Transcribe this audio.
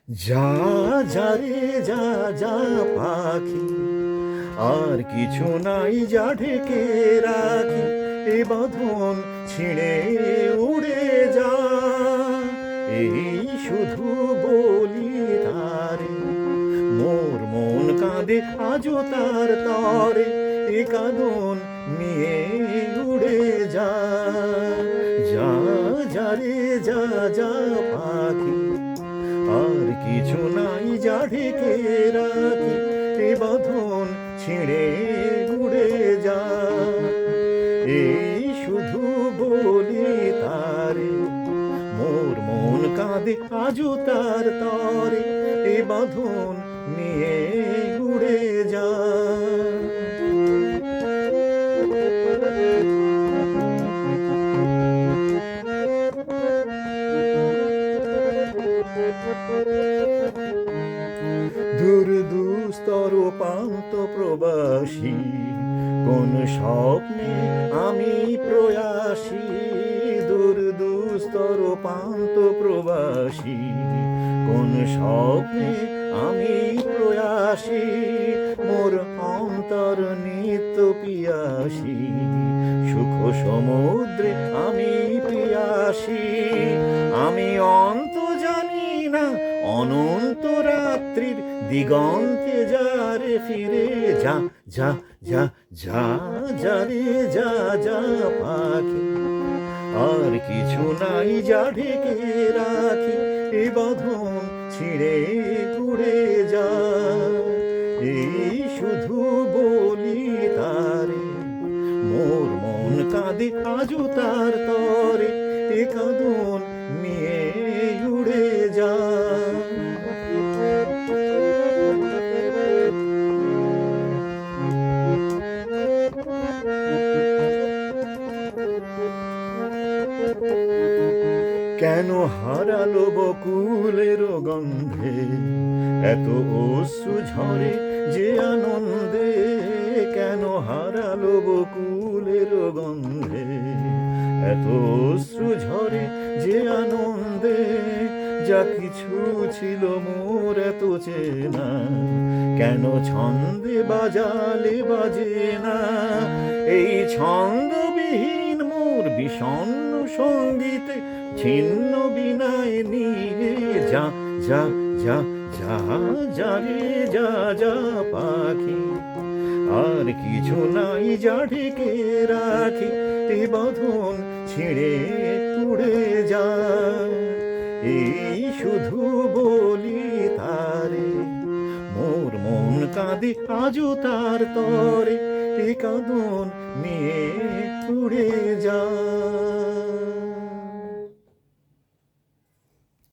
যা যা রে যা যা পাখি, আর কিছু নাই যা ঢেকে রাখি, এ বাঁধন ছিঁড়ে উড়ে যা। এই শুধু বলি তারে, মোর মন কাঁদে আজও তার তরে, এ কাঁদন নিয়ে উড়ে যা। যা যা রে যা যা পাখি, আর কিছু নাই যা ঢেকে রাখি, এ বাঁধন ছিঁড়ে উড়ে যা। এই শুধু বলি তারে, মোর মন কাঁদে আজও তার তরে, এ বাঁধন নিয়ে উড়ে যা। দূর দুস্তর প্রান্ত প্রবাসী, কোন স্বপ্নে আমি প্রয়াসী। দূর দুস্তর প্রান্ত প্রবাসী, কোন স্বপ্নে আমি প্রয়াসী। মোর অন্তর নিত্য পিয়াসী, সুখ সমুদ্রে আমি পিয়াসী। আমি অন্ত জানি না, অনন্ত রাত্রির দিগন্তে যারে ফিরে যা। যা যা যা যা রে যা যা পাখি, আর কিছু নাই যা ঢেকে রাখি, এ বাঁধন ছিঁড়ে উড়ে যা। এই শুধু বলি তারে, মোর মন কাঁদে আজও তার তরে, এ কাঁদন নিয়ে উড়ে যা। কেন হারালো বকুলের গন্ধে, এত অশ্রু ঝরে যে আনন্দে। কেন হারালো বকুলের গন্ধে, এত অশ্রু ঝরে যে আনন্দে। যা কিছু ছিল মোর এত চেনা, কেন ছন্দে বাজালে বাজে না। এই ছন্দবিহীন মোর বিষণ্ণ সঙ্গীতে ছিন্ন বিনায় নিয়ে যা। যা যা যা যা রে যা যা পাখি, আর কিছু নাই যা ঢেকে রাখি, এ বাঁধন ছিঁড়ে উড়ে যা। এই শুধু বলি তারে, মোর মন কাঁদে আজও তার তরে, এ কাঁদন নিয়ে উড়ে যা।